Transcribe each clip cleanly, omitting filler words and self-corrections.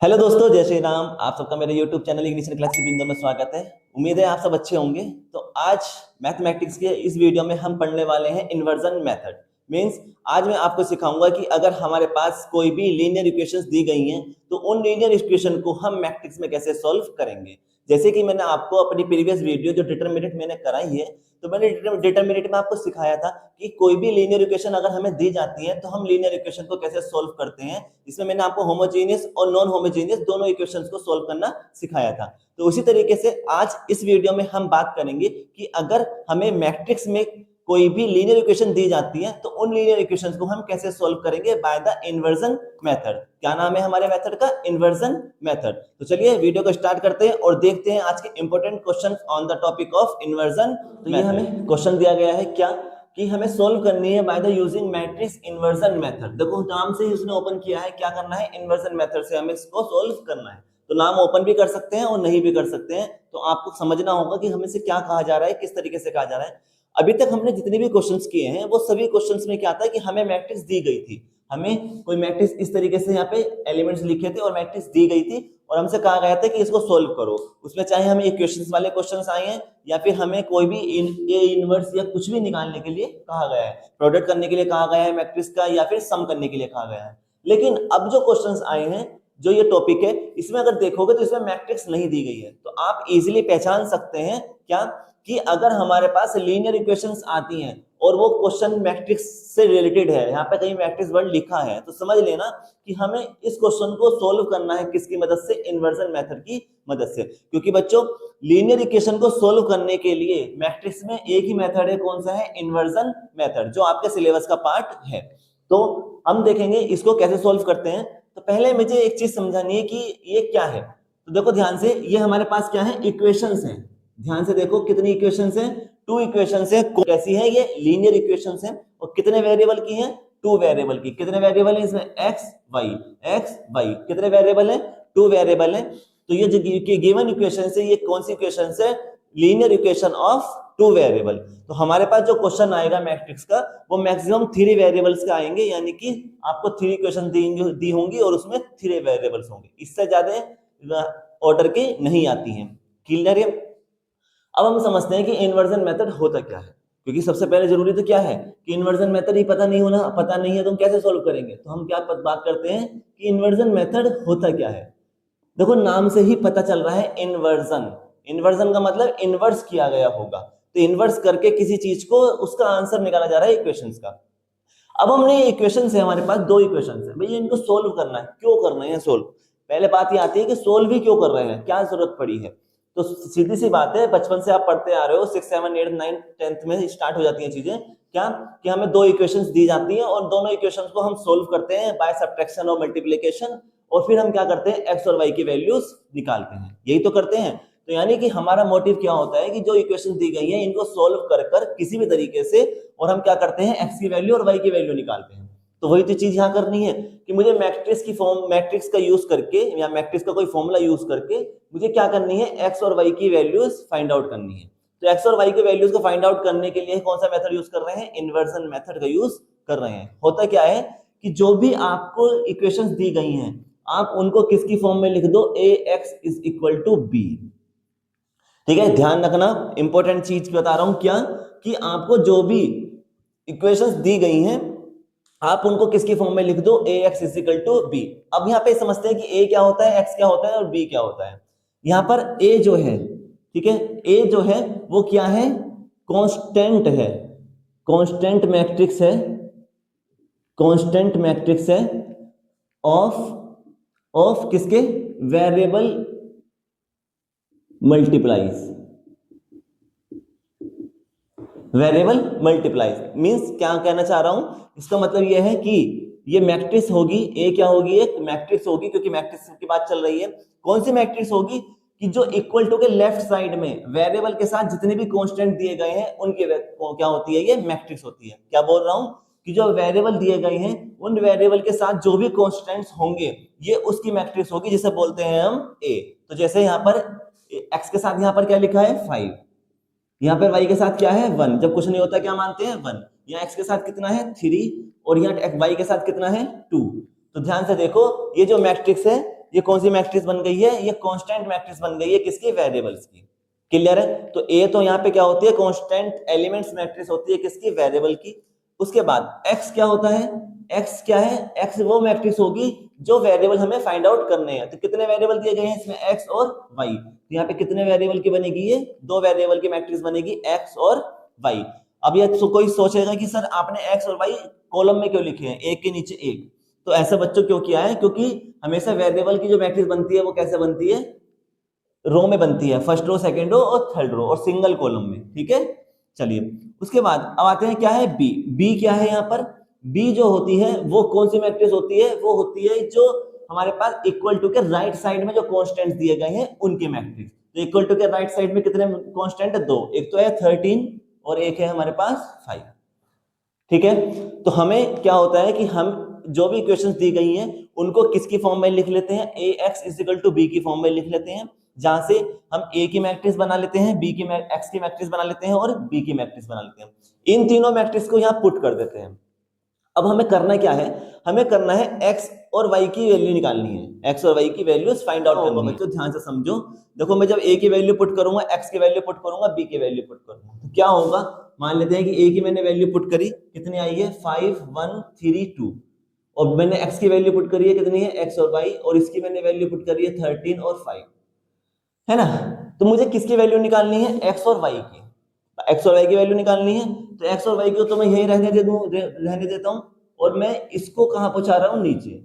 Hello दोस्तों, जय श्री राम। आप सबका मेरे YouTube चैनल इग्निशन क्लास के बिंदु में स्वागत है। उम्मीद है आप सब अच्छे होंगे। तो आज मैथमेटिक्स के इस वीडियो में हम पढ़ने वाले हैं इन्वर्जन मेथड। मींस आज मैं आपको सिखाऊंगा कि अगर हमारे पास कोई भी लीनियर इक्वेशंस दी गई हैं तो उन लीनियर इक्वेशन को हम मैट्रिक्स में कैसे सॉल्व करेंगे। जैसे कि मैंने आपको अपनी प्रीवियस वीडियो जो डिटरमिनेंट मैंने कराई है, तो मैंने डिटरमिनेंट में आपको सिखाया था कि कोई भी लीनियर इक्वेशन अगर हमें दी जाती है तो हम लीनियर इक्वेशन को कैसे सॉल्व करते हैं। इसमें मैंने आपको होमोजेनियस और नॉन होमोजेनियस दोनों इक्वेशंस को सॉल्व करना सिखाया था। तो उसी तरीके से आज इस वीडियो में हम बात करेंगे कि अगर हमें मैट्रिक्स में कोई भी लीनियर इक्वेशन दी जाती है तो उन लीनियर इक्वेशंस को हम कैसे सॉल्व करेंगे बाय द इन्वर्जन मेथड। क्या नाम है हमारे मेथड का? Inversion method. तो चलिए वीडियो को स्टार्ट करते हैं और देखते हैं आज के important questions on the topic of inversion. तो ये हमें क्वेश्चन दिया गया है क्या कि हमें सोल्व करनी है by the using matrix inversion method. देखो नाम से ही उसने ओपन किया है, क्या करना है? इन्वर्जन मेथड से हमें इसको सोल्व करना है। तो नाम ओपन भी कर सकते हैं और नहीं भी कर सकते हैं, तो आपको समझना होगा कि हमें से क्या कहा जा रहा है, किस तरीके से कहा जा रहा है। अभी तक हमने जितने भी क्वेश्चंस किए हैं वो सभी क्वेश्चंस में क्या था कि हमें मैट्रिक्स दी गई थी, हमें कोई मैट्रिक्स इस तरीके से यहाँ पे एलिमेंट्स लिखे थे और मैट्रिक्स दी गई थी और हमसे कहा गया था कि इसको सोल्व करो। उसमें चाहे हमें इक्वेशंस वाले क्वेश्चंस आए हैं या फिर हमें कोई भी ए इनवर्स या कुछ भी निकालने के लिए कहा गया है, प्रोडक्ट करने के लिए कहा गया है मैट्रिक्स का, या फिर सम करने के लिए कहा गया है। लेकिन अब जो क्वेश्चंस आए हैं, जो ये टॉपिक है, इसमें अगर देखोगे तो इसमें मैट्रिक्स नहीं दी गई है। तो आप इजीली पहचान सकते हैं क्या कि अगर हमारे पास लीनियर इक्वेशंस आती हैं और वो क्वेश्चन मैट्रिक्स से रिलेटेड है, यहाँ पे कहीं मैट्रिक्स वर्ड लिखा है, तो समझ लेना कि हमें इस क्वेश्चन को सोल्व करना है किसकी मदद से? इन्वर्जन मेथड की मदद से। क्योंकि बच्चों लीनियर इक्वेशन को सोल्व करने के लिए मैट्रिक्स में एक ही मेथड है, कौन सा है? इन्वर्जन मेथड, जो आपके सिलेबस का पार्ट है। तो हम देखेंगे इसको कैसे सोल्व करते हैं। तो पहले मुझे एक चीज समझानी है कि ये क्या है। तो देखो ध्यान से, ये हमारे पास क्या है? इक्वेशंस हैं। ध्यान से देखो कितनी इक्वेशंस हैं? 2 इक्वेशंस हैं। कैसी है ये? लीनियर इक्वेशंस हैं। और कितने वेरिएबल की हैं? 2 वेरिएबल की। कितने वेरिएबल हैं इसमें? x y। कितने वेरिएबल हैं? 2 वेरिएबल हैं। तो ये जो गिवन इक्वेशन है, ये कौन सी इक्वेशन है? Linear equation of 2 variable. तो हमारे पास जो क्वेश्चन आएगा मैट्रिक्स का, वो मैक्सिमम 3 वेरिएबल्स का आएंगे, यानी कि आपको 3 इक्वेशन दी होंगी और उसमें 3 वेरिएबल्स होंगे। इससे ज्यादा ऑर्डर के नहीं आती हैं। क्लियर है? अब हम समझते हैं कि इन्वर्जन मेथड होता क्या है, क्योंकि सबसे पहले जरूरी तो क्या है कि इन्वर्जन मेथड ही पता नहीं है तो हम कैसे सोल्व करेंगे। तो हम क्या बात करते हैं कि इन्वर्जन मेथड होता क्या है। देखो नाम से ही पता चल रहा है इन्वर्जन। इन्वर्जन का मतलब इन्वर्स किया गया होगा। तो इन्वर्स करके किसी चीज को उसका आंसर निकाला जा रहा है इक्वेशंस का। अब हमने इक्वेशंस है, हमारे पास 2 इक्वेशंस है भैया, इनको सोल्व करना है। क्यों कर रहे हैं सोल्व? पहले बात ये आती है कि सोल्व ही क्यों कर रहे हैं, क्या जरूरत पड़ी है। तो सीधी सी बात है, बचपन से आप पढ़ते आ रहे हो, 6, 7, 8, 9, 10th में स्टार्ट हो जाती हैं चीजें। क्या कि हमें 2 इक्वेशंस दी जाती हैं और दोनों इक्वेशंस को हम सोल्व करते हैं बाय सब्ट्रैक्शन और मल्टीप्लिकेशन, और फिर हम क्या करते हैं? एक्स और वाई की वैल्यूज निकालते हैं। यही तो करते हैं। तो यानी कि हमारा मोटिव क्या होता है कि जो इक्वेशन दी गई है इनको सोल्व कर किसी भी तरीके से, और हम क्या करते हैं? एक्स की वैल्यू और वाई की वैल्यू निकालते हैं। तो वही तो चीज यहाँ करनी है कि मुझे मैट्रिक्स का यूज करके या मैट्रिक्स का कोई फॉर्मूला यूज करके मुझे क्या करनी है? एक्स और वाई की वैल्यूज फाइंड आउट करनी है। तो एक्स और वाई की वैल्यूज को फाइंड आउट करने के लिए कौन सा मेथड यूज कर रहे हैं? इन्वर्जन मेथड का यूज कर रहे हैं। होता क्या है कि जो भी आपको इक्वेशंस दी गई हैं, आप उनको किसकी फॉर्म में लिख दो? ax is equal to B. ठीक है, ध्यान रखना, इंपॉर्टेंट चीज बता रहा हूं क्या कि आपको जो भी इक्वेशंस दी गई हैं आप उनको किसकी फॉर्म में लिख दो? ax is equal to B. अब यहां पे समझते हैं कि a क्या होता है, x क्या होता है और b क्या होता है। यहां पर a जो है, ठीक है, a जो है वो क्या है? कांस्टेंट है, कांस्टेंट मैट्रिक्स है, कांस्टेंट मैट्रिक्स है ऑफ किसके? Variable multiplies. Variable multiplies means क्या कहना चाह रहा हूं? इसका मतलब यह है कि ये मैट्रिक्स होगी, ए क्या होगी? एक मैट्रिक्स होगी, क्योंकि मैट्रिक्स की बात चल रही है। कौन सी मैट्रिक्स होगी? कि जो इक्वल टू के लेफ्ट साइड में वेरिएबल के साथ जितने भी कांस्टेंट दिए गए हैं उनके क्या होती है? ये मैट्रिक्स होती है। क्या बोल रहा हूं कि जो वेरिएबल दिए गए हैं उन वेरिएबल के साथ जो भी कांस्टेंट्स होंगे ये उसकी मैट्रिक्स होगी, जिसे बोलते हैं हम ए। तो जैसे यहाँ पर एक्स के साथ यहाँ पर क्या लिखा है? 5, यहाँ पर y के साथ क्या है? 1। जब कुछ नहीं होता क्या मानते हैं? 1। यहाँ x के साथ कितना है? 3, और यहाँ y के साथ कितना है? 2। तो ध्यान से देखो, ये जो मैट्रिक्स है ये कौन सी मैट्रिक्स बन गई है, ये कांस्टेंट मैट्रिक्स बन गई है, किसकी, वेरिएबल्स की। क्लियर है? तो ए तो यहाँ पे क्या होती है, कांस्टेंट एलिमेंट्स मैट्रिक्स होती है, किसकी, वेरिएबल की। उसके बाद एक्स क्या होता है, एक्स क्या है, एक्स वो मैट्रिक्स होगी जो वेरिएबल हमें फाइंड आउट करने हैं। तो कितने वेरिएबल दिए गए हैं इसमें, एक्स और वाई। तो यहाँ पे कितने वेरिएबल की बनेगी, ये 2 वेरिएबल की मैट्रिक्स बनेगी, एक्स और वाई। अब ये तो कोई सोचेगा कि सर आपने एक्स और वाई कॉलम में क्यों लिखे हैं, एक के नीचे एक। तो ऐसा बच्चों क्यों किया है, क्योंकि हमेशा वेरिएबल की जो मैट्रिक्स बनती है वो कैसे बनती है, रो में बनती है, फर्स्ट रो, सेकंड रो और थर्ड रो, और सिंगल कॉलम में। ठीक है, चलिए उसके बाद अब आते हैं क्या है, बी। बी क्या है यहाँ पर, बी जो होती है वो कौन सी मैट्रिक्स होती है, वो होती है जो हमारे पास इक्वल टू के राइट साइड में जो कांस्टेंट्स दिए गए हैं उनके मैट्रिक्स। तो इक्वल टू के राइट साइड में कितने कांस्टेंट है, 2, एक तो है 13 और एक है हमारे पास 5। ठीक है, तो हमें क्या होता है कि हम जो भी इक्वेशंस दी गई हैं उनको किसकी फॉर्म में लिख लेते हैं, a x is equal to b की फॉर्म में लिख लेते हैं, जहां से हम ए की मैट्रिक्स बना लेते हैं, बी की एक्स की मैट्रिक्स बना लेते हैं और बी की मैट्रिक्स बना लेते हैं। इन तीनों मैट्रिक्स को यहाँ पुट कर देते हैं। अब हमें करना क्या है, हमें करना है एक्स और वाई की वैल्यू निकालनी है, एक्स और वाई की वैल्यूज फाइंड आउट करनी है। तो ध्यान से समझो, देखो मैं जब ए की वैल्यू पुट करूंगा, एक्स की वैल्यू पुट करूंगा, बी की वैल्यू पुट करूंगा, तो क्या होगा, मान लेते हैं कि ए की मैंने वैल्यू पुट करी, कितनी आई है 5 1 3 2, और मैंने एक्स की वैल्यू पुट करी है, कितनी है एक्स और वाई, और इसकी मैंने वैल्यू पुट करी है 13 और 5, है ना। तो मुझे किसकी वैल्यू निकालनी है, एक्स और वाई की, एक्स और वाई की वैल्यू निकालनी है। तो एक्स और वाई को तो मैं यही रहने देता हूं, और मैं इसको कहां पहुंचा रहा हूं, नीचे,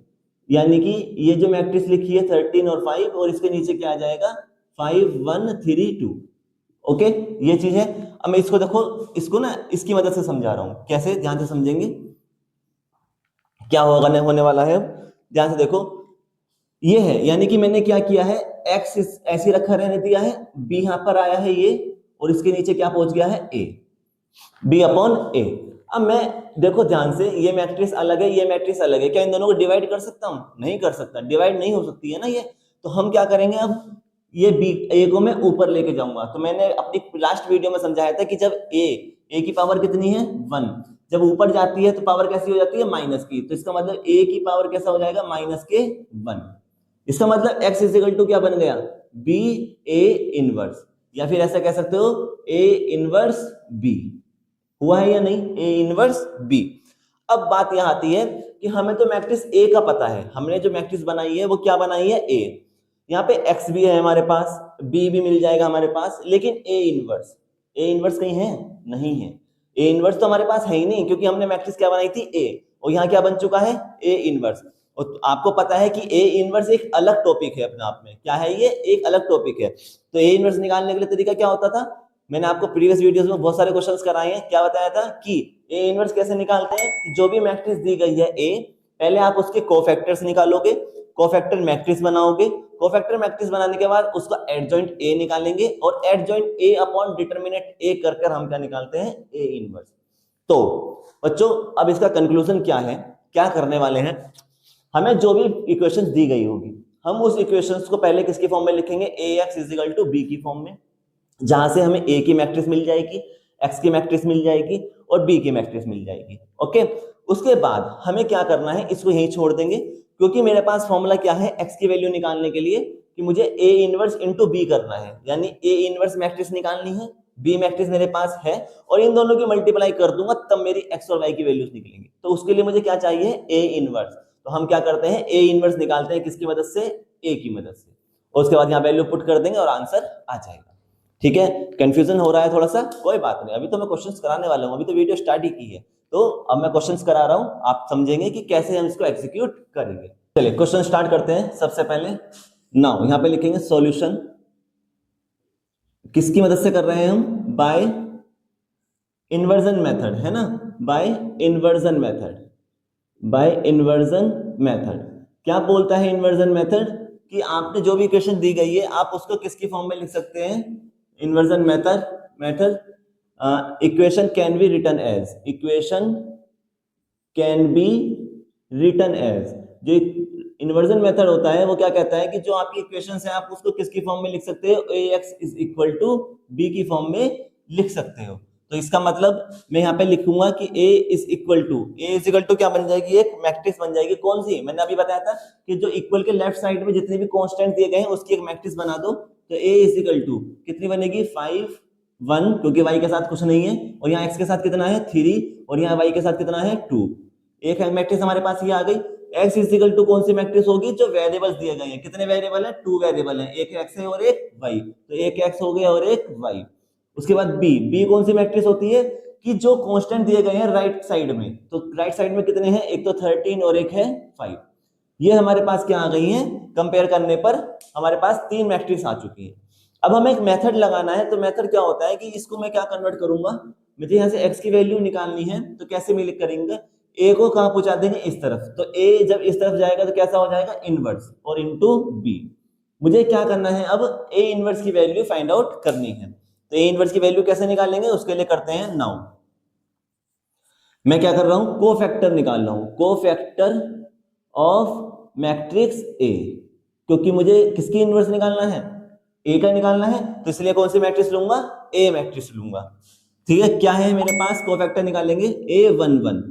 यानी कि ये जो मैट्रिक्स लिखी है 13 और 5, और इसके नीचे क्या आ जाएगा 5 1 3 2। ओके, ये चीज है। अब मैं इसको देखो, इसको ना इसकी मदद से समझा रहा हूं, कैसे, ध्यान से समझेंगे क्या होगा होने वाला है। ध्यान से देखो, ये है, यानी कि मैंने क्या किया है, एक्स ऐसे रखा रहने दिया है, बी यहां पर आया है ये, और इसके नीचे क्या पहुंच गया है, ए, बी अपॉन ए। अब मैं देखो ध्यान से, ये मैट्रिक्स अलग है, ये मैट्रिक्स अलग है, क्या इन दोनों को डिवाइड कर सकता हूं, नहीं कर सकता, डिवाइड नहीं हो सकती है ना ये। तो हम क्या करेंगे, अब ये बी, ए को मैं ऊपर लेके जाऊंगा। तो मैंने अपनी लास्ट वीडियो में समझाया था कि जब ए की पावर कितनी है 1, जब ऊपर जाती है तो पावर कैसी हो जाती है, माइनस की। तो इसका मतलब ए की पावर कैसा हो जाएगा, माइनस के 1। इसका मतलब x इज इक्वल टू क्या बन गया, बी ए इनवर्स, या फिर ऐसा कह सकते हो ए इनवर्स बी। हुआ है या नहीं, ए इनवर्स बी। अब बात यहां आती है कि हमें तो मैट्रिक्स ए का पता है, हमने जो मैट्रिक्स बनाई है वो क्या बनाई है, ए। यहाँ पे एक्स भी है हमारे पास, बी भी मिल जाएगा हमारे पास, लेकिन ए इनवर्स कहीं है, नहीं है। ए इनवर्स तो हमारे पास है ही नहीं, क्योंकि हमने मैट्रिक्स क्या बनाई थी, ए, और यहाँ क्या बन चुका है, ए इनवर्स। और आपको पता है कि ए इनवर्स एक अलग टॉपिक है अपने आप में, क्या है ये, एक अलग टॉपिक है। तो ए इनवर्स निकालने के लिए तरीका क्या होता था, मैंने आपको प्रीवियस वीडियोस में बहुत सारे क्वेश्चंस कराए हैं, क्या बताया था कि ए इनवर्स कैसे निकालते हैं, जो भी मैट्रिक्स दी गई है ए, पहले आप उसके कोफैक्टर्स निकालोगे, कोफैक्टर मैट्रिक्स बनाओगे, कोफैक्टर मैट्रिक्स बनाने के बाद उसका एडजॉइंट ए निकालेंगे, और adjoint A upon determinant A कर हम क्या निकालते हैं, ए इनवर्स। तो बच्चों अब इसका कंक्लूजन क्या है, क्या करने वाले हैं, हमें जो भी इक्वेशंस दी गई होगी, हम उस इक्वेशंस को पहले किसकी फॉर्म में लिखेंगे, a x is equal to b की फॉर्म में, जहां से हमें ए की मैट्रिक्स मिल जाएगी, एक्स की मैट्रिक्स मिल जाएगी और बी की मैट्रिक्स मिल जाएगी। ओके, उसके बाद हमें क्या करना है, इसको यहीं छोड़ देंगे, क्योंकि मेरे पास फॉर्मूला क्या है, एक्स की वैल्यू निकालने के लिए कि मुझे ए इनवर्स इंटू बी करना है, यानी ए इनवर्स मैट्रिक्स निकालनी है, बी मैट्रिक्स मेरे पास है, और इन दोनों की मल्टीप्लाई कर दूंगा, तब मेरी एक्स और वाई की वैल्यूज निकलेंगी। तो उसके लिए मुझे क्या चाहिए, ए इनवर्स। तो हम क्या करते हैं, ए इनवर्स निकालते हैं, किसकी मदद से, ए की मदद से, और उसके बाद यहाँ वैल्यू पुट कर देंगे और आंसर आ जाएगा। ठीक है, कंफ्यूजन हो रहा है थोड़ा सा, कोई बात नहीं, अभी तो मैं क्वेश्चंस कराने वाला हूँ, अभी तो वीडियो स्टार्ट ही की है, तो अब मैं क्वेश्चंस करा रहा हूँ, आप समझेंगे कि कैसे हम इसको एग्जीक्यूट करेंगे। चलिए क्वेश्चन स्टार्ट करते हैं। सबसे पहले नाउ यहाँ पे लिखेंगे सॉल्यूशन, किसकी मदद से कर रहे हैं हम, बाय इन्वर्जन मेथड, है ना, by inversion method, by inversion method. क्या बोलता है इन्वर्जन मेथड, कि आपने जो भी इक्वेशन दी गई है आप उसको किसकी फॉर्म में लिख सकते हैं, inversion method equation can be written as, equation can be written as. जो इन्वर्जन मेथड होता है वो क्या कहता है कि जो आपकी इक्वेशंस है आप उसको किसकी फॉर्म में लिख सकते हो, a x is equal to b की फॉर्म में लिख सकते हो। तो इसका मतलब मैं यहाँ पे लिखूंगा कि ए इज इक्वल टू क्या बन जाएगी, एक मैट्रिक्स बन जाएगी। कौन सी, मैंने अभी बताया था कि जो इक्वल के लेफ्ट साइड में जितने भी कांस्टेंट दिए गए हैं उसकी एक मैट्रिक्स बना दो। तो ए इज इक्वल टू कितनी बनेगी, 5 1, क्योंकि y के साथ कुछ नहीं है, और यहाँ x के साथ कितना है 3, और यहाँ y के साथ कितना है 2। एक मैट्रिक्स हमारे पास ये आ गई। x इज इक्वल टू कौन सी मैट्रिक्स होगी, जो वेरिएबल्स दिए गए हैं। कितने वेरिएबल है, 2 वेरिएबल है, एक x है और एक y, तो एक x हो गया और एक y। उसके बाद b कौन सी मैट्रिक्स होती है कि जो कांस्टेंट दिए गए हैं राइट साइड में, तो राइट साइड में कितने हैं, एक तो 13 और एक है 5। ये हमारे पास क्या आ गई हैं, कंपेयर करने पर हमारे पास 3 मैट्रिक्स आ चुकी है। अब हमें एक मेथड लगाना है, तो मेथड क्या होता है कि इसको मैं क्या कन्वर्ट करूंगा, मुझे यहाँ से x की वैल्यू निकालनी है, तो कैसे मिल करेंगे, a को कहां पहुंचा देंगे, इस तरफ, तो a जब इस तरफ जाएगा तो कैसा हो जाएगा, इनवर्स, और इनटू b। मुझे क्या करना है, अब a इनवर्स की वैल्यू फाइंड आउट करनी है। तो a इनवर्स की वैल्यू कैसे निकालेंगे, उसके लिए करते हैं नाउ। मैं क्या कर रहा हूं, कोफैक्टर निकाल रहा हूं, कोफैक्टर ऑफ मैट्रिक्स a, क्योंकि मुझे किसकी इनवर्स निकालना है, a का निकालना है, तो इसलिए कौन सी मैट्रिक्स लूंगा, a मैट्रिक्स लूंगा। ठीक है, क्या है मेरे पास, कोफैक्टर निकालेंगे a11।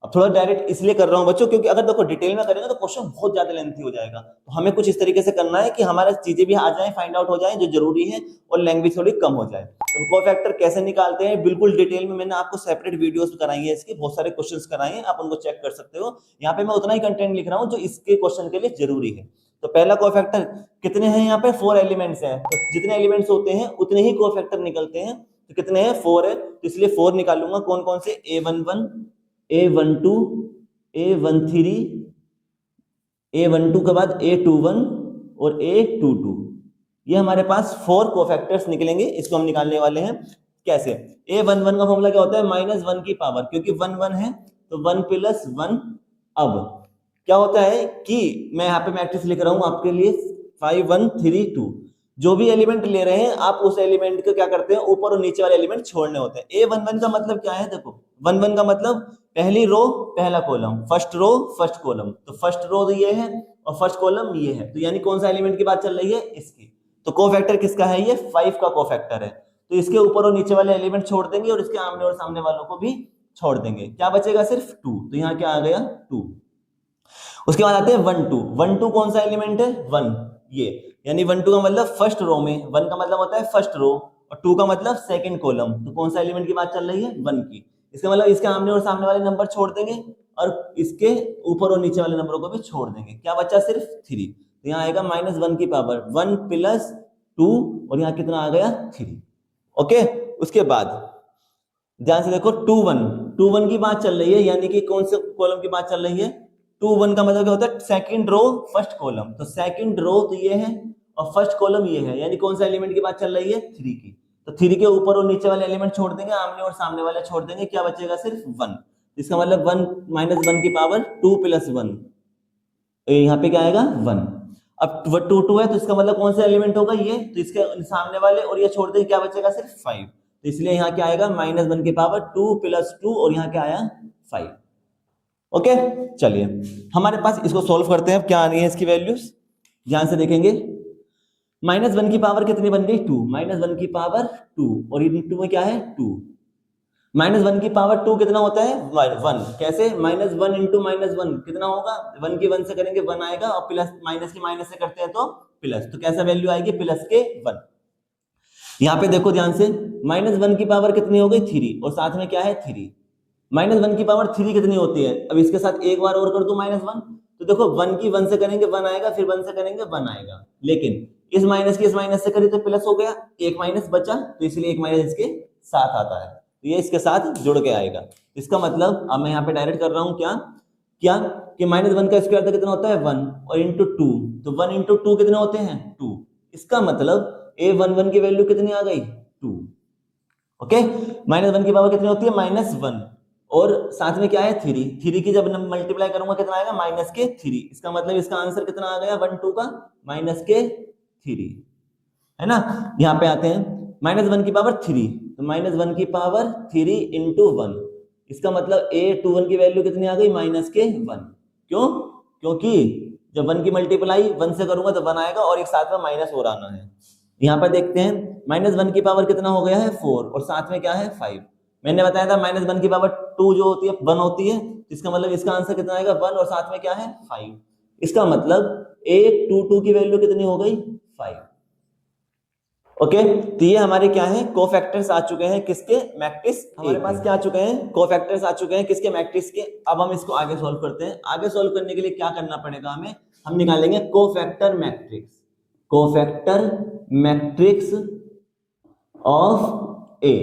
अब थोड़ा डायरेक्ट इसलिए कर रहा हूं बच्चों, क्योंकि अगर देखो डिटेल में करेंगे तो क्वेश्चन बहुत ज्यादा लेंथी हो जाएगा, तो हमें कुछ इस तरीके से करना है कि हमारा चीजें भी आ जाए, फाइंड आउट हो जाए जो जरूरी है, और लैंग्वेज थोड़ी कम हो जाए। तो कोफैक्टर कैसे निकालते हैं बिल्कुल डिटेल में मैंने आपको सेपरेट वीडियोस कराई है, इसके बहुत सारे क्वेश्चंस कराए हैं, आप उनको चेक कर सकते हो। यहाँ पे मैं उतना ही कंटेंट लिख रहा हूँ जो इसके क्वेश्चन के लिए जरूरी है। तो पहला कोफैक्टर कितने हैं, यहाँ पे 4 एलिमेंट्स हैं, तो जितने एलिमेंट्स होते हैं उतने ही कोफैक्टर निकलते हैं। तो कितने हैं, 4 है, तो इसलिए 4 निकालूंगा। कौन कौन से, a11 a12 a13, a12 के बाद a21 और a22, ये हमारे पास 4 कोफैक्टर्स निकलेंगे। इसको हम निकालने वाले हैं कैसे, a11 का फॉर्मूला क्या होता है, -1 की पावर, क्योंकि 1 1 है तो 1 + 1। अब क्या होता है कि मैं यहाँ पे मैट्रिक्स लिख रहा हूं आपके लिए 5 1 3 2, जो भी एलिमेंट ले रहे हैं आप उस एलिमेंट को क्या करते हैं, ऊपर और नीचे वाले एलिमेंट छोड़ने होते हैं। a11 का मतलब क्या है, देखो 11 का मतलब पहली रो पहला column, first row first column, तो फर्स्ट रो तो ये है और फर्स्ट कॉलम ये है, तो यानी कौन सा एलिमेंट की बात चल रही है, इसकी। तो कोफैक्टर किसका है, ये 5 का कोफैक्टर है, तो इसके ऊपर और नीचे वाले एलिमेंट छोड़ देंगे और इसके आमने और सामने वालों को भी छोड़ देंगे। क्या बचेगा, सिर्फ 2, तो यहाँ क्या आ गया 2। उसके बाद आते हैं 1 2। 1 2 कौन सा एलिमेंट है, 1, ये, यानी 1 2 का मतलब फर्स्ट रो में, 1 का मतलब होता है फर्स्ट रो और 2 का मतलब सेकंड कॉलम, तो कौन सा एलिमेंट की बात चल रही है, 1 की। इसका मतलब इसके आमने और सामने वाले नंबर छोड़ देंगे और इसके ऊपर और नीचे वाले नंबरों को भी छोड़ देंगे। क्या बचा, सिर्फ 3, तो यहाँ आएगा -1 की पावर 1 + 2 और यहाँ कितना आ गया 3। ओके, उसके बाद ध्यान से देखो 2 1 की बात चल रही है, यानी कि कौन से कॉलम की बात चल रही है, 2 1 का मतलब क्या होता है, सेकंड रो फर्स्ट कॉलम, तो सेकंड रो तो ये है और फर्स्ट कॉलम ये है, यानी कौन सा एलिमेंट की बात चल रही है, 3 की। तो 3 के ऊपर और नीचे वाले एलिमेंट छोड़ देंगे, आमने और सामने वाले छोड़ देंगे, क्या बचेगा, सिर्फ 1। इसका मतलब 1 -1 की पावर 2 + 1, यहाँ पे क्या आएगा 1। अब 2 2 है तो इसका मतलब कौन सा एलिमेंट होगा, ये, तो इसके सामने वाले और ये छोड़ देंगे, क्या बचेगा, सिर्फ 5। तो इसलिए यहाँ क्या आएगा, -1 की पावर 2 + 2 और यहाँ क्या आया 5। ओके, चलिए हमारे पास इसको सॉल्व करते हैं, अब क्या आ रही है इसकी वैल्यूज, ध्यान से देखेंगे। -1 की पावर कितनी बन गई, 2, -1 की पावर 2 और इनटू में क्या है 2, -1 की पावर 2 कितना होता है 1, कैसे, -1 × -1 कितना होगा, 1 की 1 से करेंगे 1 आएगा और प्लस माइनस की माइनस से करते हैं तो प्लस, तो कैसा वैल्यू आएगी, प्लस के 1। यहाँ पे देखो ध्यान से, -1 की पावर कितनी हो गई 3 और साथ में क्या है 3, -1 की पावर 3 कितनी होती है, अब इसके साथ एक बार और कर दो -1, तो देखो 1 की 1 से करेंगे 1 आएगा, फिर 1 से करेंगे 1 आएगा, लेकिन इस माइनस की इस माइनस से करी तो प्लस हो गया, एक माइनस बचा, तो इसलिए एक माइनस इसके साथ आता है, तो ये इसके साथ जुड़ के आएगा। इसका मतलब अब मैं यहाँ पे डायरेक्ट कर रहा हूँ क्या क्या कि -1 का स्क्वायर तो कितना होता है 1 और इंटू 2, तो 1 × 2 कितने होते हैं 2। इसका मतलब a11 की वैल्यू कितनी आ गई 2। ओके, -1 की पावर कितनी होती है -1 और साथ में क्या है 3 की जब मल्टीप्लाई करूंगा कितना आएगा -3। इसका मतलब इसका आंसर कितना आ गया 1 2 का -3, है ना। यहाँ पे आते हैं -1 की पावर 3, तो -1 की पावर 3 × 1, इसका मतलब a21 की वैल्यू कितनी आ गई -1। क्यों, क्योंकि जब 1 की मल्टीप्लाई 1 से करूंगा तो 1 आएगा और एक साथ में माइनस और आना है। यहाँ पर देखते हैं -1 की पावर कितना हो गया है 4 और साथ में क्या है 5। मैंने बताया था -1 की पावर 2 जो होती है 1 होती है, इसका मतलब इसका आंसर कितना आएगा 1 और साथ में क्या है 5। इसका मतलब 822 की वैल्यू कितनी हो गई 5। ओके, तो ये हमारे क्या है कोफैक्टर्स आ चुके हैं किसके मैट्रिक्स हमारे पास क्या आ चुके हैं कोफैक्टर्स आ चुके हैं किसके मैट्रिक्स के। अब हम इसको आगे सॉल्व करते हैं। आगे सॉल्व करने के लिए क्या करना पड़ेगा हमें, हम निकालेंगे cofactor matrix, cofactor matrix of a,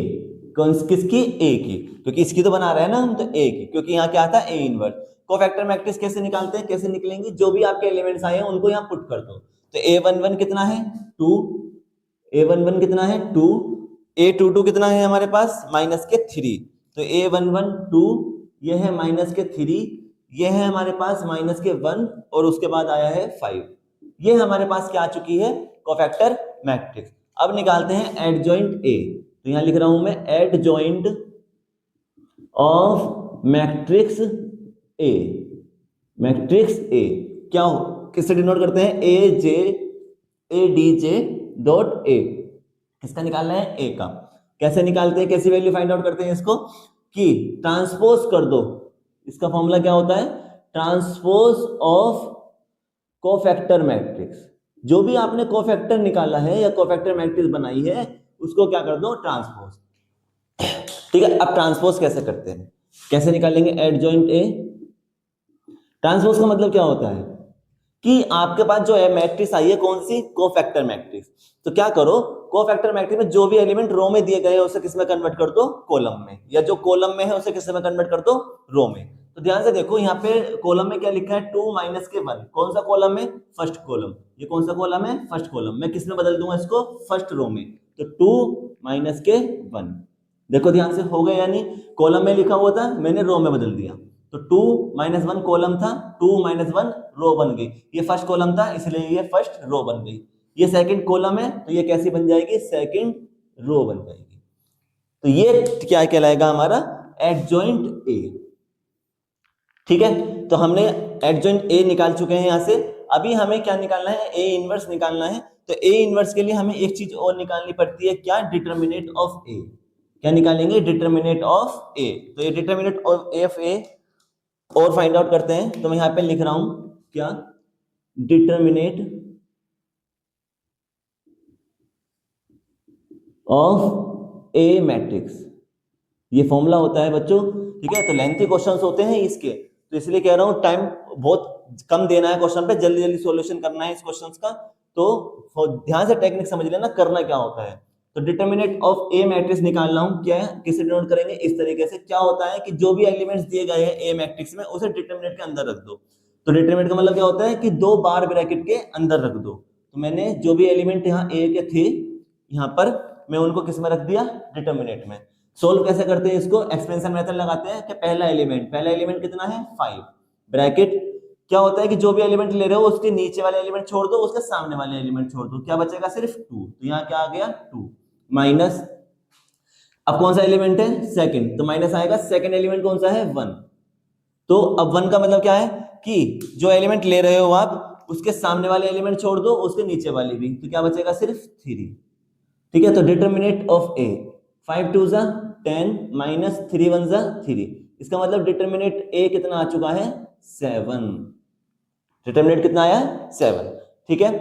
किसकी ए की, क्योंकि इसकी तो बना रहे हैं ना हम, तो ए की, क्योंकि यहाँ क्या आता है ए इनवर्स। कोफैक्टर मैट्रिक्स कैसे निकालते हैं, कैसे निकलेंगी, जो भी आपके एलिमेंट्स आए हैं उनको यहाँ पुट कर दो। तो A11 कितना है 2, A11 कितना है 2, A22 कितना है हमारे पास -3, तो A11 2, ये है -3, ये है हमारे पास -1 और उसके बाद आया है 5। ये हमारे पास क्या आ चुकी है कोफैक्टर मैट्रिक्स। अब निकालते हैं एडजॉइंट ए, तो यहां लिख रहा हूं मैं adjoint of matrix A, matrix A क्या हो किससे डिनोट करते हैं ADJ डॉट ए, किसका निकालना है ए का। कैसे निकालते हैं, कैसी वैल्यू फाइंड आउट करते हैं इसको, कि ट्रांसपोज कर दो, इसका फॉर्मूला क्या होता है ट्रांसपोज ऑफ कोफैक्टर मैट्रिक्स। जो भी आपने कोफैक्टर निकाला है या कोफैक्टर मैट्रिक्स बनाई है उसको क्या कर दो ट्रांसपोज। ठीक है, अब ट्रांसपोज कैसे करते हैं, कैसे निकालेंगे एडजॉइंट ए। ट्रांसपोज का मतलब क्या होता है कि आपके पास जो है मैट्रिक्स आई है कौन सी कोफैक्टर मैट्रिक्स, तो क्या करो कोफैक्टर मैट्रिक्स में जो भी एलिमेंट रो में दिए गए हैं उसे किस में कन्वर्ट कर दो कॉलम में, या जो कॉलम में है उसे किस में कन्वर्ट कर दो रो में। तो ध्यान से देखो यहाँ पे कॉलम में क्या लिखा है 2 - 1, कौन सा कॉलम है फर्स्ट कॉलम, ये कौन सा कॉलम है फर्स्ट कॉलम, मैं किस में बदल दूंगा इसको फर्स्ट रो में, तो 2 - 1। देखो ध्यान से हो गया, यानी कॉलम में लिखा हुआ था मैंने रो में बदल दिया, तो 2 - 1 कॉलम था, 2 - 1 रो बन गई, ये फर्स्ट कॉलम था इसलिए ये फर्स्ट रो बन गई, ये सेकंड कॉलम है तो ये कैसी बन जाएगी सेकंड रो बन जाएगी। तो ये क्या कहलाएगा हमारा एडजॉइंट ए। ठीक है, तो हमने एडजॉइंट ए निकाल चुके हैं यहां से। अभी हमें क्या निकालना है ए इनवर्स निकालना है। तो ए इनवर्स के लिए हमें एक चीज और निकालनी पड़ती है, क्या डिटर्मिनेट ऑफ ए। क्या निकालेंगे डिटर्मिनेट ऑफ ए, तो ये डिटर्मिनेट ऑफ ए और फाइंड आउट करते हैं। तो मैं यहां पे लिख रहा हूं क्या डिटर्मिनेट ऑफ ए मैट्रिक्स, ये फॉर्मूला होता है बच्चों। ठीक है, तो लेंथी क्वेश्चंस होते हैं इसके, तो इसलिए कह रहा हूं टाइम बहुत कम देना है क्वेश्चन पे, जल्दी जल्दी सॉल्यूशन करना है इस क्वेश्चंस का, तो ध्यान से टेक्निक समझ लेना करना क्या होता है। तो डिटर्मिनेट ऑफ ए मैट्रिक्स निकाल रहा हूं, क्या है किसे डिनोट करेंगे इस तरीके से। क्या होता है कि जो भी एलिमेंट्स दिए गए हैं ए मैट्रिक्स में उसे डिटर्मिनेट के अंदर रख दो। तो डिटर्मिनेट का मतलब क्या होता है कि 2 बार ब्रैकेट के अंदर रख दो। तो मैंने जो भी एलिमेंट यहाँ ए के थे यहाँ पर मैं उनको किस में रख दिया डिटर्मिनेट में। सोल्व कैसे करते हैं इसको, एक्सपेंशन मेथड लगाते हैं कि पहला एलिमेंट कितना है 5 ब्रैकेट, क्या होता है कि जो भी एलिमेंट ले रहे हो उसके नीचे वाले एलिमेंट छोड़ दो, उसके सामने वाले एलिमेंट छोड़ दो, क्या बचेगा सिर्फ 2, तो यहाँ क्या आ गया 2 माइनस, अब कौन सा एलिमेंट है सेकंड, तो माइनस आएगा, सेकंड एलिमेंट कौन सा है 1, तो अब 1 का मतलब क्या है कि जो एलिमेंट ले रहे हो आप उसके सामने वाले एलिमेंट छोड़ दो, उसके नीचे वाले भी, तो क्या बचेगा सिर्फ 3। ठीक है, तो डिटर्मिनेट ऑफ ए 5 2 जा 10 माइनस 3 1 जा 3, इसका मतलब डिटर्मिनेट ए कितना आ चुका है 7, डिटर्मिनेट कितना आया 7। ठीक है,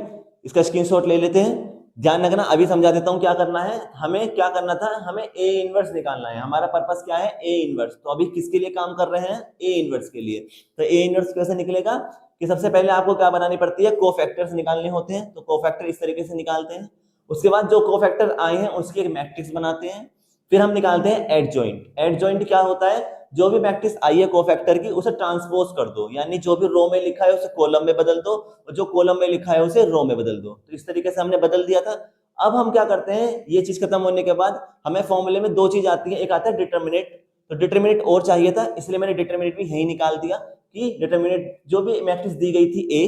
इसका स्क्रीनशॉट ले लेते हैं, ध्यान रखना। अभी समझा देता हूं क्या करना है, हमें क्या करना था, हमें ए इनवर्स निकालना है, हमारा पर्पस क्या है ए इनवर्स। तो अभी किसके लिए काम कर रहे हैं ए इनवर्स के लिए। तो ए इनवर्स कैसे निकलेगा कि सबसे पहले आपको क्या बनानी पड़ती है कोफैक्टर्स निकालने होते हैं, तो कोफैक्टर इस तरीके से निकालते हैं। उसके बाद जो कोफैक्टर आए हैं उसकी एक मैट्रिक्स बनाते हैं, फिर हम निकालते हैं एडजॉइंट। एडजॉइंट क्या होता है, जो भी मैट्रिक्स आई है कोफैक्टर की उसे ट्रांसपोज कर दो, यानी जो भी रो में लिखा है उसे कॉलम में बदल दो और जो कॉलम में लिखा है उसे रो में बदल दो। तो इस तरीके से हमने बदल दिया था। अब हम क्या करते हैं, ये चीज खत्म होने के बाद हमें फॉर्मूले में 2 चीज आती है, एक आता है डिटर्मिनेट, तो डिटर्मिनेट और चाहिए था इसलिए मैंने डिटर्मिनेट भी यही निकाल दिया कि डिटर्मिनेट जो भी मैट्रिक्स दी गई थी ए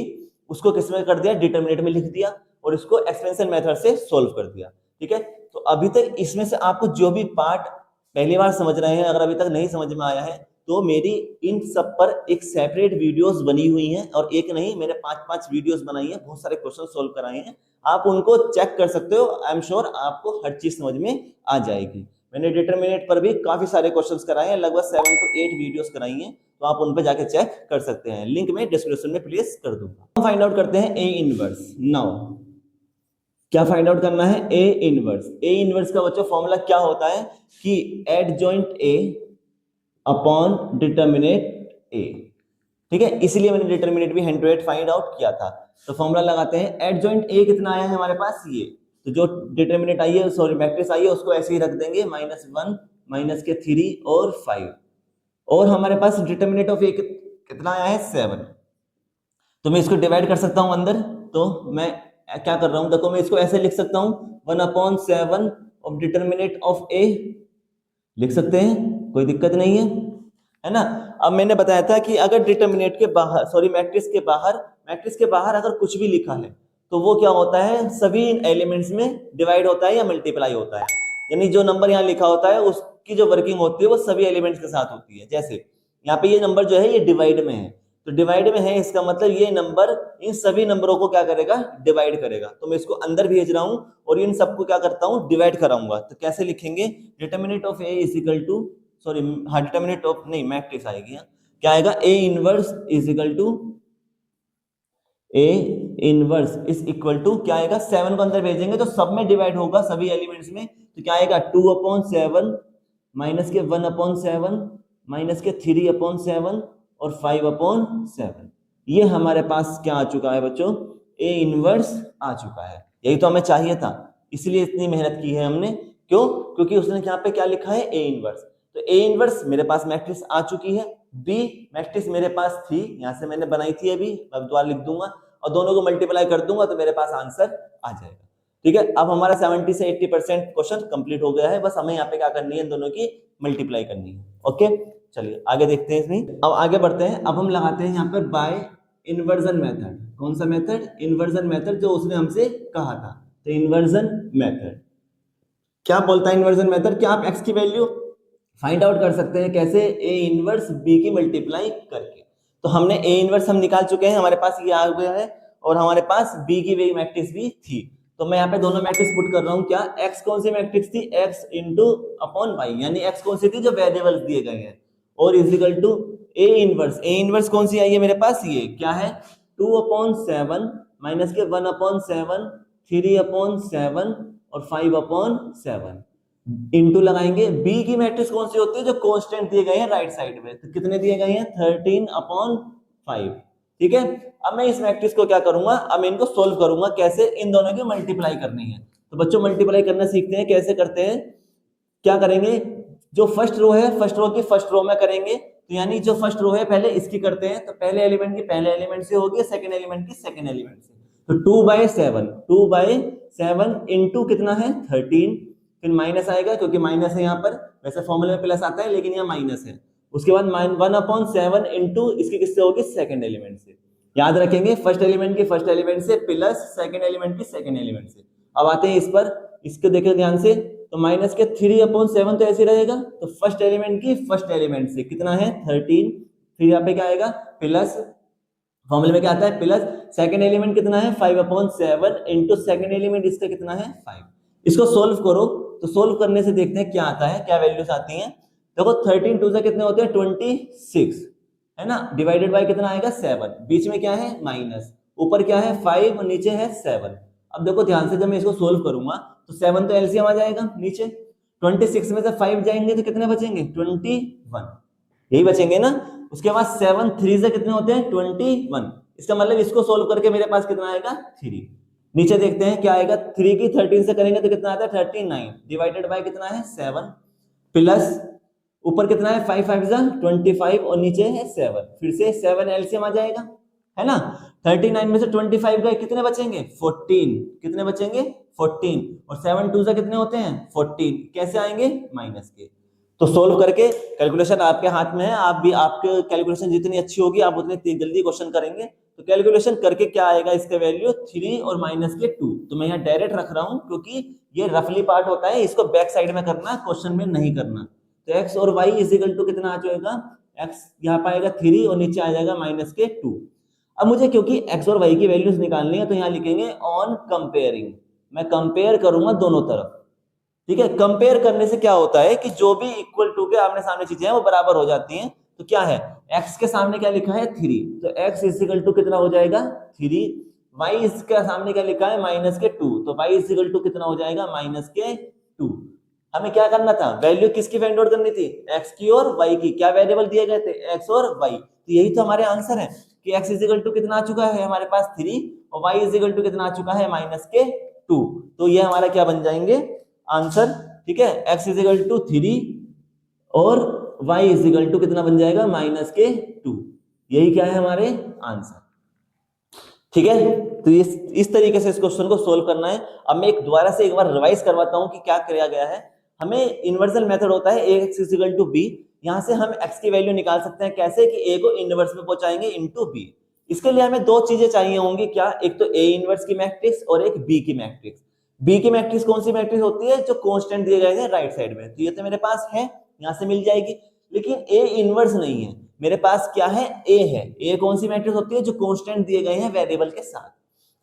उसको किसमें कर दिया डिटर्मिनेट में लिख दिया और इसको एक्सपेंशन मेथड से सोल्व कर दिया। ठीक है, तो अभी तक इसमें से आपको जो भी पार्ट पहली बार समझ रहे हैं, अगर अभी तक नहीं समझ में आया है तो मेरी इन सब पर एक सेपरेट वीडियोस बनी हुई हैं, और एक नहीं मैंने 5-5 वीडियोस बनाई हैं, बहुत सारे क्वेश्चन सोल्व कराए हैं, आप उनको चेक कर सकते हो। आई एम श्योर आपको हर चीज समझ में आ जाएगी। मैंने डिटरमिनेट पर भी काफी सारे क्वेश्चंस कराए हैं, लगभग 7 to 8 वीडियोस कराई हैं, तो आप उन पर जाके चेक कर सकते हैं, लिंक मैं डिस्क्रिप्शन में प्लेस कर दूंगा। हम फाइंड आउट करते हैं ए इनवर्स। नाउ क्या फाइंड आउट करना है? ए इनवर्स। ए इनवर्स का बच्चों फॉर्मूला क्या होता है कि adjoint A upon determinant A. ठीक है, इसलिए मैंने डिटरमिनेट भी hand to hand find out किया था। तो फॉर्मूला लगाते हैं, एडजॉइंट ए कितना आया है हमारे पास ये, तो जो डिटरमिनेट आई है, सॉरी मैट्रिक्स आई है, उसको ऐसे ही रख देंगे -1 -3 और 5, और हमारे पास डिटरमिनेट ऑफ ए कितना आया है 7। तो मैं इसको डिवाइड कर सकता हूं अंदर, तो मैं क्या कर रहा हूं, देखो मैं इसको ऐसे लिख सकता हूं 1/7 ऑफ डिटरमिनेट ऑफ ए, लिख सकते हैं, कोई दिक्कत नहीं है ना। अब मैंने बताया था कि अगर डिटरमिनेट के बाहर, सॉरी मैट्रिक्स के बाहर अगर कुछ भी लिखा है तो वो क्या होता है, सभी एलिमेंट्स में डिवाइड होता है या मल्टीप्लाई होता है, यानी जो नंबर यहाँ लिखा होता है उसकी जो वर्किंग होती है वो सभी एलिमेंट्स के साथ होती है। जैसे यहाँ पे ये नंबर जो है ये डिवाइड में है, तो डिवाइड में है इसका मतलब ये नंबर इन सभी नंबरों को क्या करेगा, डिवाइड करेगा। तो मैं इसको अंदर भेज रहा हूं और इन सबको क्या करता हूं, डिवाइड कराऊंगा। तो कैसे लिखेंगे, determinant of A is equal to, sorry हाँ डिटरमिनेट ऑफ नहीं मैट्रिक्स आएगी, क्या आएगा, A inverse is equal to, A inverse is equal to क्या आएगा, 7 को अंदर भेजेंगे तो सब में डिवाइड होगा सभी एलिमेंट्स में, तो क्या आएगा 2/7 माइनस के 1/7 माइनस के 3/7 और 5/7। ये हमारे पास क्या आ चुका है बच्चों, ए इनवर्स आ चुका है। यही तो हमें चाहिए था, इसलिए इतनी मेहनत की है हमने। क्यों? क्योंकि उसने यहाँ पे क्या लिखा है, ए इनवर्स। तो ए इनवर्स मेरे पास मैट्रिक्स आ चुकी है, बी मैट्रिक्स मेरे पास थी, यहाँ से मैंने बनाई थी अभी, अब दोबारा लिख दूंगा और दोनों को मल्टीप्लाई कर दूंगा तो मेरे पास आंसर आ जाएगा। ठीक है, अब हमारा 70 से 80% क्वेश्चन कंप्लीट हो गया है, बस हमें यहाँ पे क्या करनी है, इन दोनों की मल्टीप्लाई करनी है। ओके, चलिए आगे देखते हैं इसमें। अब आगे बढ़ते हैं, अब हम लगाते हैं यहाँ पर बाय इन्वर्जन मेथड। कौन सा मेथड? इन्वर्जन मेथड, जो उसने हमसे कहा था। तो इन्वर्जन मेथड क्या बोलता है, इन्वर्जन मेथड क्या आप x की वैल्यू फाइंड आउट कर सकते हैं, कैसे, ए इनवर्स बी की मल्टीप्लाई करके। तो हमने ए इनवर्स हम निकाल चुके हैं, हमारे पास ये आ गया है, और हमारे पास बी की वही मैट्रिक्स भी थी। तो मैं यहाँ पे दोनों मैट्रिक्स पुट कर रहा हूँ। क्या x कौन सी मैट्रिक्स थी, x इंटू अपॉन वाई, यानी x कौन सी थी, जो वेरिएबल्स दिए गए हैं, और is equal to A inverse. A inverse कौन सी आई है मेरे पास, ये क्या है 2/7 माइनस के 1/7 3/7 और 5/7 इंटू लगाएंगे। बी की मैट्रिक्स कौन सी होती है, जो कांस्टेंट दिए गए हैं राइट साइड में, तो कितने दिए गए हैं 13/5। ठीक है, अब मैं इस मैट्रिक्स को क्या करूंगा, अब मैं इनको सोल्व करूंगा, कैसे, इन दोनों की मल्टीप्लाई करनी है। तो बच्चों मल्टीप्लाई करना सीखते हैं, कैसे करते हैं, क्या करेंगे, जो फर्स्ट रो है फर्स्ट रो की फर्स्ट रो में करेंगे, तो यानी जो फर्स्ट रो है पहले इसकी करते हैं, तो पहले एलिमेंट की पहले एलिमेंट से होगी, सेकंड एलिमेंट की सेकंड एलिमेंट से। तो 2/7 इंटू कितना है 13, फिर माइनस आएगा क्योंकि माइनस है यहाँ पर, वैसे फॉर्मूले में प्लस आता है लेकिन यहाँ माइनस है। उसके बाद 1/7 इंटू इसकी किससे होगी, सेकंड एलिमेंट से। याद रखेंगे फर्स्ट एलिमेंट की फर्स्ट एलिमेंट से प्लस सेकंड एलिमेंट की सेकंड एलिमेंट से। अब आते हैं इस पर, इसको देखो ध्यान से, तो माइनस के 3/7 तो ऐसे रहेगा, तो फर्स्ट एलिमेंट की फर्स्ट एलिमेंट से कितना है 13, फिर यहाँ पे क्या आएगा प्लस, फॉर्मूले में क्या आता है प्लस, सेकंड एलिमेंट कितना है 5/7 इंटू सेकंड एलिमेंट इसका कितना है 5। इसको सोल्व करो, तो सोल्व करने से देखते हैं क्या आता है, क्या वैल्यूज आती हैं। देखो 13 2 से कितने होते हैं 26 है ना, डिवाइडेड बाय कितना आएगा 7, बीच में क्या है माइनस, ऊपर क्या है 5 और नीचे है 7। अब देखो ध्यान से, जब मैं इसको सोल्व करूंगा तो 7 तो एलसीएम आ जाएगा नीचे, 26 में से 5 जाएंगे तो कितने बचेंगे 21, यही बचेंगे ना। उसके बाद 7 3 से कितने होते हैं 21, इसका मतलब इसको सोल्व करके मेरे पास कितना आएगा 3। नीचे देखते हैं क्या आएगा, 3 की 13 से करेंगे तो कितना आता है 39, डिवाइडेड बाय कितना है 7, प्लस ऊपर कितना है 5 5 25 और नीचे है 7, फिर से 7 एलसीएम आ जाएगा है ना। 39 में से 25 गए, कितने बचेंगे 14, कितने बचेंगे 14, और 7 2 से कितने होते हैं 14, कैसे आएंगे माइनस के। तो सोल्व करके, कैलकुलेशन आपके हाथ में है, आप भी, आपके कैलकुलेशन जितनी अच्छी होगी आप उतनी जल्दी क्वेश्चन करेंगे। तो कैलकुलेशन करके क्या आएगा इसका वैल्यू 3 और माइनस के 2। तो मैं यहाँ डायरेक्ट रख रहा हूँ क्योंकि ये रफली पार्ट होता है, इसको बैक साइड में करना, क्वेश्चन में नहीं करना। तो x और y इज इक्वल टू कितना आ जाएगा, x यहाँ पाएगा 3 और नीचे आ जाएगा -2। अब मुझे क्योंकि x और y की वैल्यूज निकालनी है तो यहाँ लिखेंगे ऑन कंपेयरिंग, मैं कंपेयर करूंगा दोनों तरफ। ठीक है, कंपेयर करने से क्या होता है कि जो भी इक्वल टू के आमने सामने चीजें हैं वो बराबर हो जाती हैं। तो क्या है, x के सामने क्या लिखा है 3, तो x इक्वल टू कितना हो जाएगा 3, y इसके सामने क्या लिखा है -2, तो y इक्वल टू कितना हो जाएगा -2। हमें क्या करना था, वैल्यू किसकी फाइंड आउट करनी थी, x की और y की। क्या वेरिएबल दिए गए थे, x और y, तो यही तो हमारे आंसर है कि x इक्वल टू कितना आ चुका है हमारे पास 3 और y इक्वल टू कितना आ चुका है -2। तो ये हमारा क्या बन जाएंगे आंसर। ठीक है, x इक्वल टू 3 और y इक्वल टू कितना बन जाएगा -2। यही क्या है हमारे आंसर। ठीक है, तो इस तरीके से इस क्वेश्चन को सोल्व करना है। अब मैं दोबारा से एक बार रिवाइज करवाता हूं कि क्या किया गया है। हमें इन्वर्सल मेथड होता है ax इक्वल टू b, यहां से हम x की वैल्यू निकाल सकते हैं कैसे कि a को इनवर्स में पहुंचाएंगे इनटू b। इसके लिए हमें दो चीजें चाहिए होंगी, क्या, एक तो a इनवर्स की मैट्रिक्स और एक b की मैट्रिक्स। b की मैट्रिक्स कौन सी मैट्रिक्स होती है, जो कांस्टेंट दिए गए थे राइट साइड में, तो ये तो मेरे पास है, यहां से मिल जाएगी। लेकिन a इनवर्स नहीं है, मेरे पास क्या है a है। a कौन सी मैट्रिक्स होती है, जो कांस्टेंट दिए गए हैं वेरिएबल के साथ।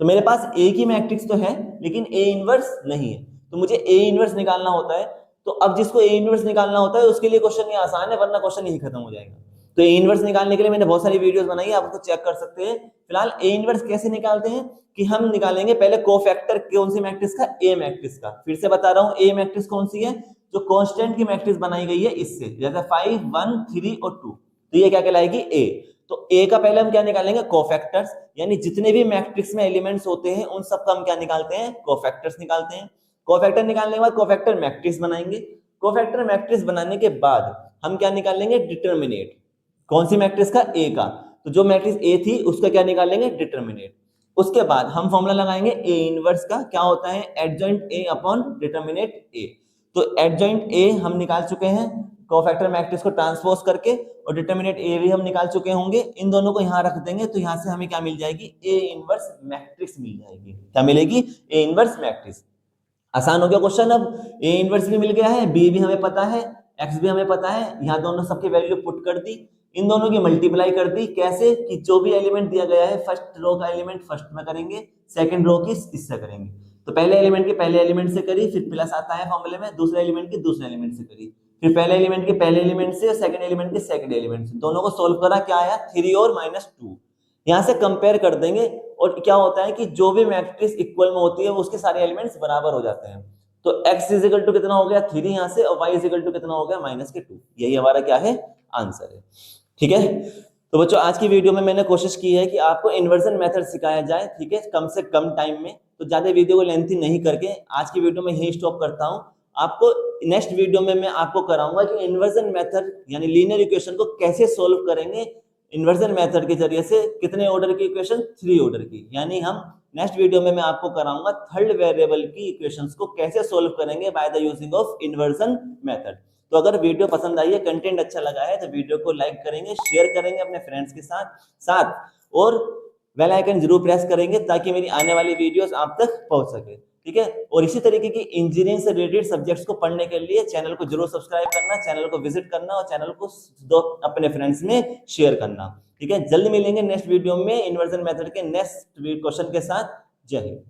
तो मेरे पास a की मैट्रिक्स तो है लेकिन a इनवर्स नहीं है, तो मुझे a इनवर्स निकालना होता है। तो अब जिसको a इनवर्स निकालना होता है उसके लिए क्वेश्चन ये आसान है, वरना क्वेश्चन यही खत्म हो जाएगा। तो a इनवर्स निकालने के लिए मैंने बहुत सारी वीडियोस बनाई है, आप उसको चेक कर सकते हैं। फिलहाल a इनवर्स कैसे निकालते हैं कि हम निकालेंगे पहले कोफैक्टर कौन सी मैट्रिक्स का, a मैट्रिक्स का। फिर से बता रहा हूं, a मैट्रिक्स कौन सी है, जो कांस्टेंट की मैट्रिक्स बनाई गई है इससे, जैसे 5 1 3 और 2, तो ये क्या कहलाएगी a। तो a का पहले हम क्या निकालेंगे, कोफैक्टर्स, यानी जितने भी मैट्रिक्स में एलिमेंट्स होते हैं उन सब का हम क्या निकालते हैं, कोफैक्टर्स निकालते हैं। कोफैक्टर निकालने के बाद कोफैक्टर मैट्रिक्स बनाएंगे। कोफैक्टर मैट्रिक्स बनाने के बाद हम क्या निकालेंगे, डिटरमिनेट, कौन सी मैट्रिक्स का, a का। तो जो मैट्रिक्स a थी उसका क्या निकालेंगे, डिटरमिनेट। उसके बाद हम फॉर्मूला लगाएंगे a इनवर्स का, क्या होता है, adjoint a upon determinate a। तो एडजॉइंट a हम निकाल चुके हैं कोफैक्टर मैट्रिक्स को ट्रांसपोज करके, और डिटरमिनेट a भी हम निकाल चुके होंगे। इन दोनों को यहां रख देंगे तो यहां से हमें क्या मिल जाएगी, a इनवर्स मैट्रिक्स मिल जाएगी। क्या मिलेगी, a इनवर्स मैट्रिक्स। आसान हो गया क्वेश्चन। अब a इनवर्स भी मिल गया है, b भी हमें पता है, x भी हमें पता है। यहाँ दोनों सबकी वैल्यू पुट कर दी, इन दोनों की मल्टीप्लाई कर दी। कैसे कि जो भी एलिमेंट दिया गया है फर्स्ट रो का एलिमेंट फर्स्ट में करेंगे, सेकंड रो की इससे करेंगे। तो पहले एलिमेंट की पहले एलिमेंट से करी, फिर प्लस आता है फॉर्मूले में, दूसरे एलिमेंट की दूसरे एलिमेंट से करी, फिर पहले एलिमेंट के पहले एलिमेंट से, सेकंड एलिमेंट के सेकंड एलिमेंट से, दोनों को सोल्व करा, क्या आया 3 और -2। यहां से कंपेयर कर देंगे और क्या होता है कि जो भी मैट्रिक्स इक्वल में होती है उसके सारे एलिमेंट्स बराबर हो जाते हैं। तो x इक्वल टू कितना हो गया 3 यहां से, और y इक्वल टू कितना हो गया -2। यही हमारा क्या है, आंसर है। ठीक है, तो बच्चों आज की वीडियो में मैंने कोशिश की है कि आपको इन्वर्जन मेथड सिखाया जाए, ठीक है, कम से कम टाइम में। तो ज्यादा वीडियो को लेंथी नहीं करके आज की वीडियो में यही स्टॉप करता हूं। आपको नेक्स्ट वीडियो में मैं आपको कराऊंगा कि इन्वर्जन मेथड यानी लीनियर इक्वेशन को कैसे सोल्व करेंगे। इन्वर्जन मेथड के जरिए से कितने ऑर्डर की इक्वेशन, 3 ऑर्डर की। यानी हम नेक्स्ट वीडियो में मैं आपको कराऊंगा थर्ड वेरिएबल की इक्वेशंस को कैसे सोल्व करेंगे by the using of inversion method. तो अगर वीडियो पसंद आई है, कंटेंट अच्छा लगा है, तो वीडियो को लाइक करेंगे, शेयर करेंगे अपने फ्रेंड्स के साथ और बेल आइकन जरूर प्रेस करेंगे ताकि मेरी आने वाली वीडियोस आप तक पहुंच सके। ठीक है, और इसी तरीके की इंजीनियरिंग से रिलेटेड सब्जेक्ट्स को पढ़ने के लिए चैनल को जरूर सब्सक्राइब करना, चैनल को विजिट करना और चैनल को अपने फ्रेंड्स में शेयर करना। ठीक है, जल्द मिलेंगे नेक्स्ट वीडियो में इन्वर्जन मेथड के नेक्स्ट क्वेश्चन के साथ। जय हिंद।